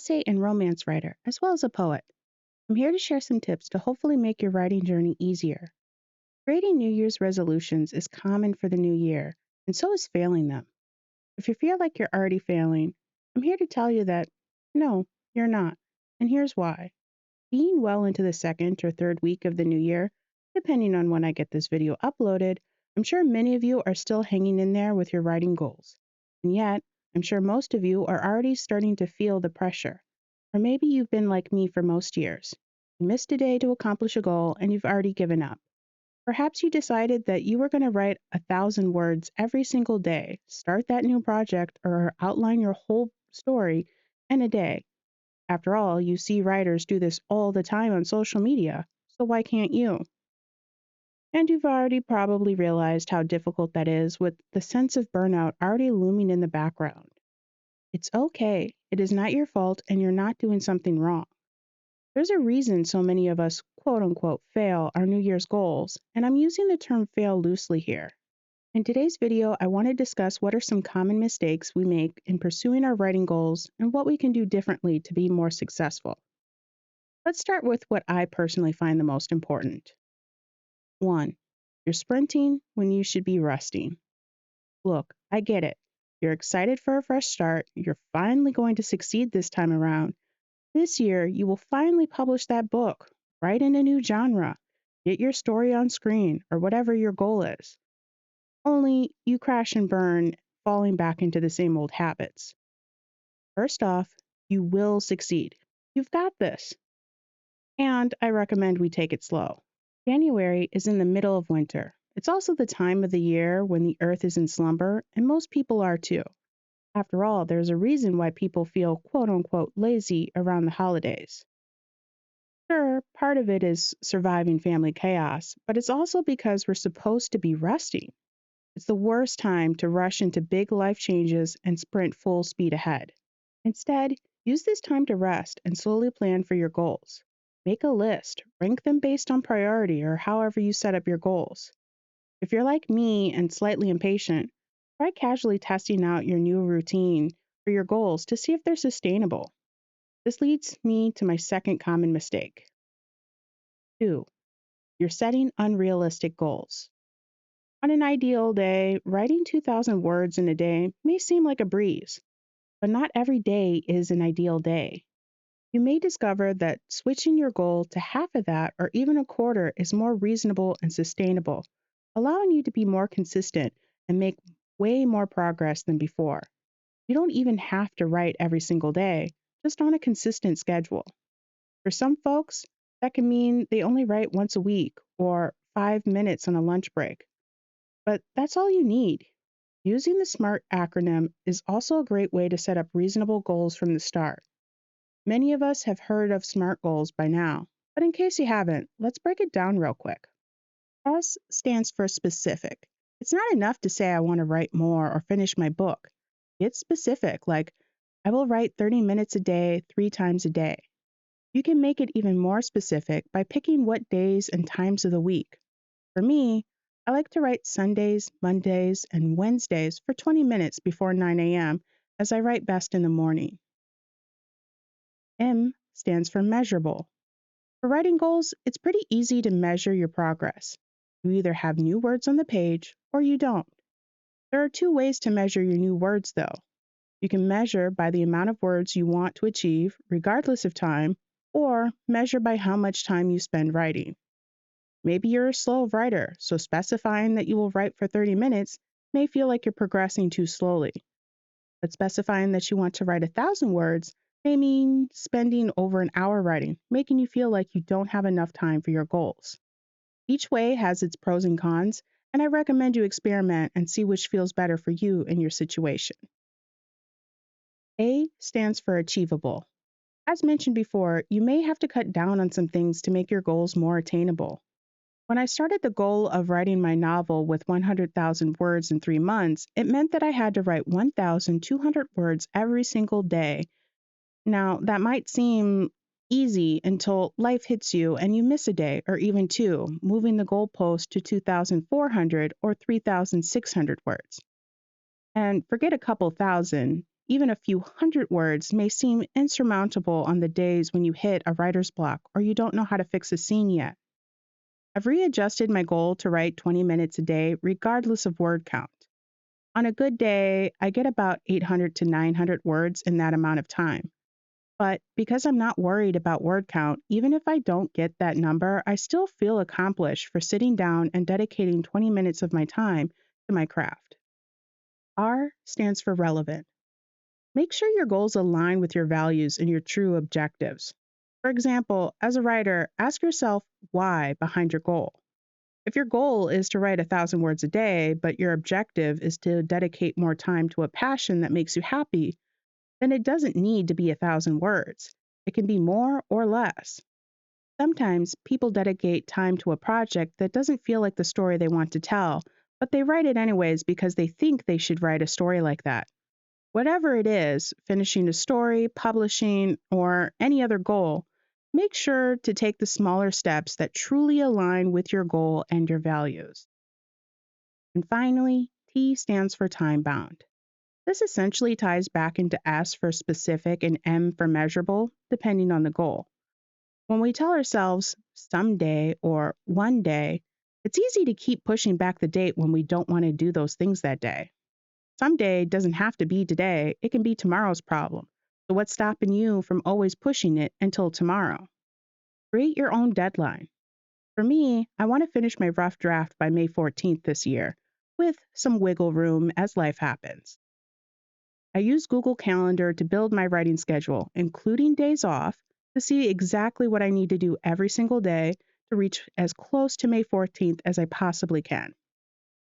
essay and romance writer, as well as a poet. I'm here to share some tips to hopefully make your writing journey easier. Creating New Year's resolutions is common for the new year, and so is failing them. If you feel like you're already failing, I'm here to tell you that no, you're not. And here's why. Being well into the second or third week of the new year, depending on when I get this video uploaded, I'm sure many of you are still hanging in there with your writing goals. And yet, I'm sure most of you are already starting to feel the pressure. Or maybe you've been like me for most years. You missed a day to accomplish a goal and you've already given up. Perhaps you decided that you were going to write 1,000 words every single day, start that new project, or outline your whole story in a day. After all, you see writers do this all the time on social media, so why can't you? And you've already probably realized how difficult that is with the sense of burnout already looming in the background. It's okay, it is not your fault, and you're not doing something wrong. There's a reason so many of us quote unquote fail our New Year's goals, and I'm using the term fail loosely here. In today's video, I want to discuss what are some common mistakes we make in pursuing our writing goals and what we can do differently to be more successful. Let's start with what I personally find the most important. 1. You're sprinting when you should be resting. Look, I get it. You're excited for a fresh start. You're finally going to succeed this time around. This year, you will finally publish that book, write in a new genre, get your story on screen, or whatever your goal is. Only you crash and burn, falling back into the same old habits. First off, you will succeed. You've got this. And I recommend we take it slow. January is in the middle of winter. It's also the time of the year when the earth is in slumber, and most people are too. After all, there's a reason why people feel quote unquote lazy around the holidays. Sure, part of it is surviving family chaos, but it's also because we're supposed to be resting. It's the worst time to rush into big life changes and sprint full speed ahead. Instead, use this time to rest and slowly plan for your goals. Make a list, rank them based on priority or however you set up your goals. If you're like me and slightly impatient, try casually testing out your new routine for your goals to see if they're sustainable. This leads me to my second common mistake. 2. You're setting unrealistic goals. On an ideal day, writing 2,000 words in a day may seem like a breeze, but not every day is an ideal day. You may discover that switching your goal to half of that or even a quarter is more reasonable and sustainable, allowing you to be more consistent and make way more progress than before. You don't even have to write every single day, just on a consistent schedule. For some folks, that can mean they only write once a week or 5 minutes on a lunch break. But that's all you need. Using the SMART acronym is also a great way to set up reasonable goals from the start. Many of us have heard of SMART goals by now, but in case you haven't, let's break it down real quick. S stands for specific. It's not enough to say I want to write more or finish my book. Get specific, like I will write 30 minutes a day, 3 times a day. You can make it even more specific by picking what days and times of the week. For me, I like to write Sundays, Mondays, and Wednesdays for 20 minutes before 9 a.m. as I write best in the morning. M stands for measurable. For writing goals, it's pretty easy to measure your progress. You either have new words on the page or you don't. There are 2 ways to measure your new words, though. You can measure by the amount of words you want to achieve, regardless of time, or measure by how much time you spend writing. Maybe you're a slow writer, so specifying that you will write for 30 minutes may feel like you're progressing too slowly. But specifying that you want to write 1,000 words may mean spending over an hour writing, making you feel like you don't have enough time for your goals. Each way has its pros and cons, and I recommend you experiment and see which feels better for you in your situation. A stands for achievable. As mentioned before, you may have to cut down on some things to make your goals more attainable. When I started the goal of writing my novel with 100,000 words in 3 months, it meant that I had to write 1,200 words every single day. Now, that might seem easy until life hits you and you miss a day or even two, moving the goalpost to 2,400 or 3,600 words. And forget a couple thousand, even a few hundred words, may seem insurmountable on the days when you hit a writer's block or you don't know how to fix a scene yet. I've readjusted my goal to write 20 minutes a day, regardless of word count. On a good day, I get about 800 to 900 words in that amount of time. But because I'm not worried about word count, even if I don't get that number, I still feel accomplished for sitting down and dedicating 20 minutes of my time to my craft. R stands for relevant. Make sure your goals align with your values and your true objectives. For example, as a writer, ask yourself why behind your goal. If your goal is to write 1,000 words a day, but your objective is to dedicate more time to a passion that makes you happy, then it doesn't need to be 1,000 words. It can be more or less. Sometimes people dedicate time to a project that doesn't feel like the story they want to tell, but they write it anyways because they think they should write a story like that. Whatever it is, finishing a story, publishing, or any other goal, make sure to take the smaller steps that truly align with your goal and your values. And finally, T stands for time bound. This essentially ties back into S for specific and M for measurable, depending on the goal. When we tell ourselves someday or one day, it's easy to keep pushing back the date when we don't want to do those things that day. Someday doesn't have to be today, it can be tomorrow's problem. So what's stopping you from always pushing it until tomorrow? Create your own deadline. For me, I want to finish my rough draft by May 14th this year, with some wiggle room as life happens. I use Google Calendar to build my writing schedule, including days off, to see exactly what I need to do every single day to reach as close to May 14th as I possibly can.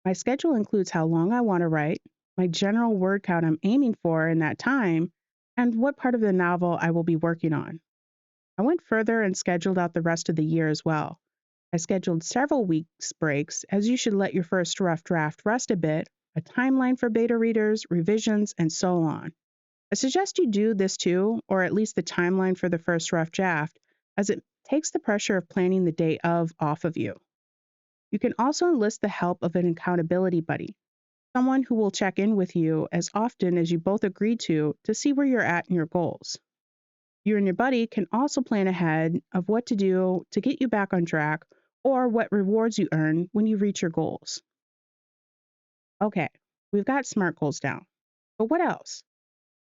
My schedule includes how long I want to write, my general word count I'm aiming for in that time, and what part of the novel I will be working on. I went further and scheduled out the rest of the year as well. I scheduled several weeks breaks, as you should let your first rough draft rest a bit, a timeline for beta readers, revisions, and so on. I suggest you do this too, or at least the timeline for the first rough draft, as it takes the pressure of planning the day of off of you. You can also enlist the help of an accountability buddy, someone who will check in with you as often as you both agree to see where you're at in your goals. You and your buddy can also plan ahead of what to do to get you back on track or what rewards you earn when you reach your goals. Okay, we've got SMART goals down. But what else?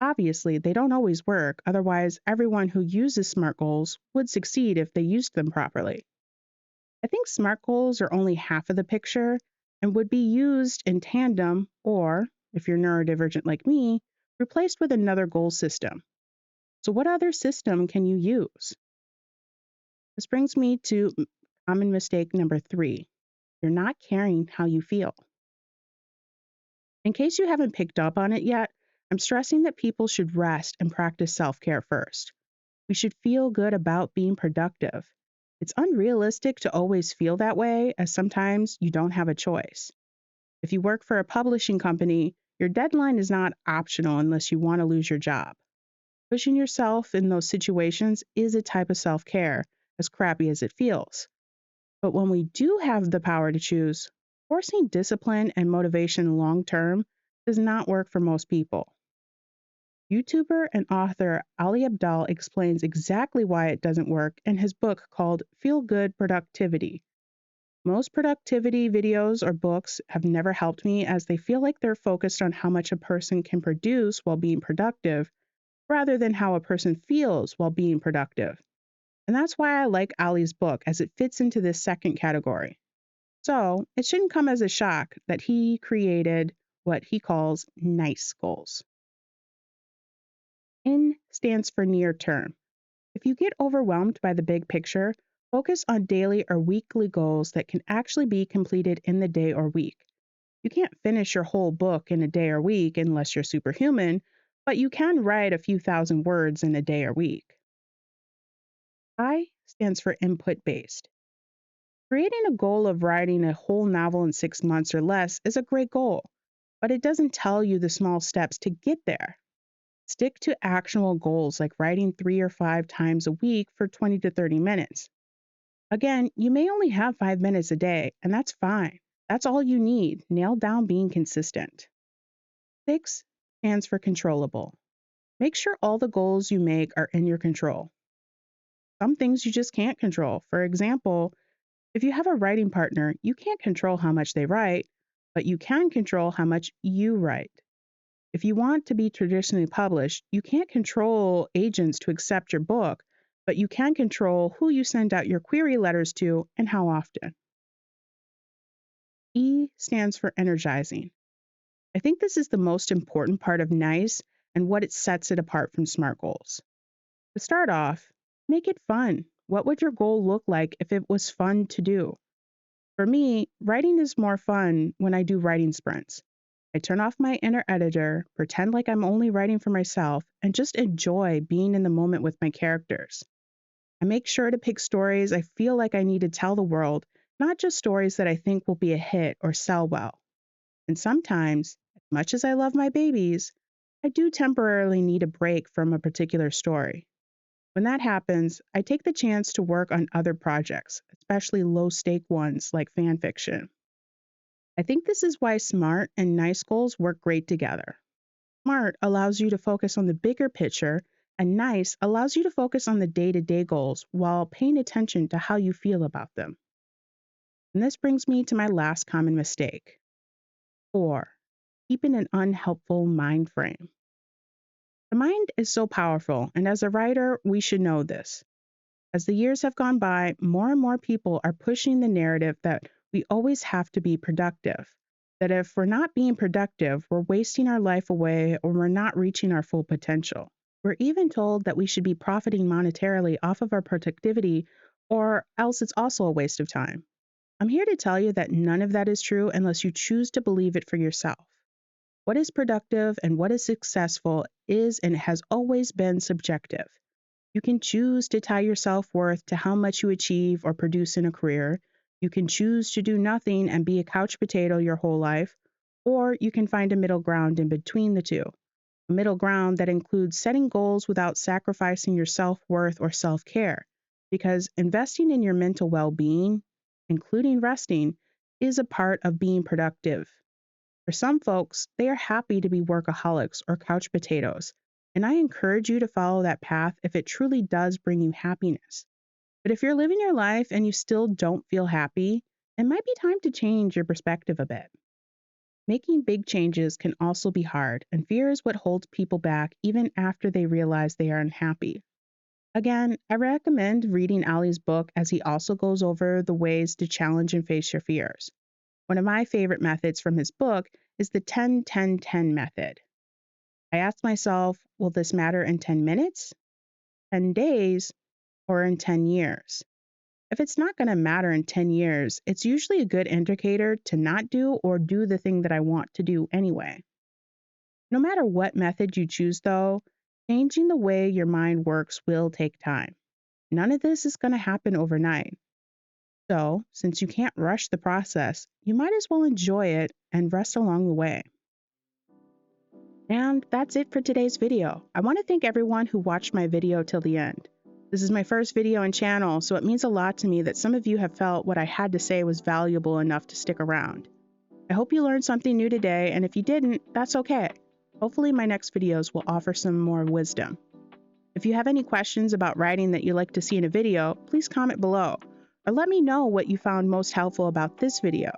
Obviously, they don't always work, otherwise everyone who uses SMART goals would succeed if they used them properly. I think SMART goals are only half of the picture and would be used in tandem or, if you're neurodivergent like me, replaced with another goal system. So what other system can you use? This brings me to common mistake number 3. You're not caring how you feel. In case you haven't picked up on it yet, I'm stressing that people should rest and practice self-care first. We should feel good about being productive. It's unrealistic to always feel that way, as sometimes you don't have a choice. If you work for a publishing company, your deadline is not optional unless you want to lose your job. Pushing yourself in those situations is a type of self-care, as crappy as it feels. But when we do have the power to choose, forcing discipline and motivation long-term does not work for most people. YouTuber and author Ali Abdaal explains exactly why it doesn't work in his book called Feel Good Productivity. Most productivity videos or books have never helped me, as they feel like they're focused on how much a person can produce while being productive, rather than how a person feels while being productive. And that's why I like Ali's book, as it fits into this second category. So it shouldn't come as a shock that he created what he calls NICE goals. N stands for near term. If you get overwhelmed by the big picture, focus on daily or weekly goals that can actually be completed in the day or week. You can't finish your whole book in a day or week unless you're superhuman, but you can write a few thousand words in a day or week. I stands for input based. Creating a goal of writing a whole novel in 6 months or less is a great goal, but it doesn't tell you the small steps to get there. Stick to actionable goals like writing 3 or 5 times a week for 20 to 30 minutes. Again, you may only have 5 minutes a day, and that's fine. That's all you need. Nail down being consistent. 6 stands for controllable. Make sure all the goals you make are in your control. Some things you just can't control. For example, if you have a writing partner, you can't control how much they write, but you can control how much you write. If you want to be traditionally published, you can't control agents to accept your book, but you can control who you send out your query letters to and how often. E stands for energizing. I think this is the most important part of NICE and what it sets it apart from SMART goals. To start off, make it fun. What would your goal look like if it was fun to do? For me, writing is more fun when I do writing sprints. I turn off my inner editor, pretend like I'm only writing for myself, and just enjoy being in the moment with my characters. I make sure to pick stories I feel like I need to tell the world, not just stories that I think will be a hit or sell well. And sometimes, as much as I love my babies, I do temporarily need a break from a particular story. When that happens, I take the chance to work on other projects, especially low-stake ones like fan fiction. I think this is why SMART and NICE goals work great together. SMART allows you to focus on the bigger picture, and NICE allows you to focus on the day-to-day goals while paying attention to how you feel about them. And this brings me to my last common mistake. 4. Keeping an unhelpful mind frame. The mind is so powerful, and as a writer, we should know this. As the years have gone by, more and more people are pushing the narrative that we always have to be productive, that if we're not being productive, we're wasting our life away or we're not reaching our full potential. We're even told that we should be profiting monetarily off of our productivity, or else it's also a waste of time. I'm here to tell you that none of that is true unless you choose to believe it for yourself. What is productive and what is successful is and has always been subjective. You can choose to tie your self-worth to how much you achieve or produce in a career. You can choose to do nothing and be a couch potato your whole life, or you can find a middle ground in between the two. A middle ground that includes setting goals without sacrificing your self-worth or self-care, because investing in your mental well-being, including resting, is a part of being productive. For some folks, they are happy to be workaholics or couch potatoes, and I encourage you to follow that path if it truly does bring you happiness. But if you're living your life and you still don't feel happy, it might be time to change your perspective a bit. Making big changes can also be hard, and fear is what holds people back even after they realize they are unhappy. Again, I recommend reading Ali's book as he also goes over the ways to challenge and face your fears. One of my favorite methods from his book is the 10-10-10 method. I ask myself, will this matter in 10 minutes, 10 days, or in 10 years? If it's not going to matter in 10 years, it's usually a good indicator to not do or do the thing that I want to do anyway. No matter what method you choose, though, changing the way your mind works will take time. None of this is going to happen overnight. So, since you can't rush the process, you might as well enjoy it and rest along the way. And that's it for today's video. I want to thank everyone who watched my video till the end. This is my first video and channel, so it means a lot to me that some of you have felt what I had to say was valuable enough to stick around. I hope you learned something new today, and if you didn't, that's okay. Hopefully my next videos will offer some more wisdom. If you have any questions about writing that you'd like to see in a video, please comment below, or let me know what you found most helpful about this video.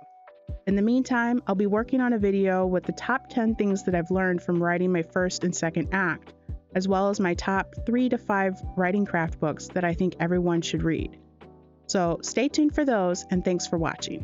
In the meantime, I'll be working on a video with the top 10 things that I've learned from writing my first and second act, as well as my top 3 to 5 writing craft books that I think everyone should read. So stay tuned for those, and thanks for watching.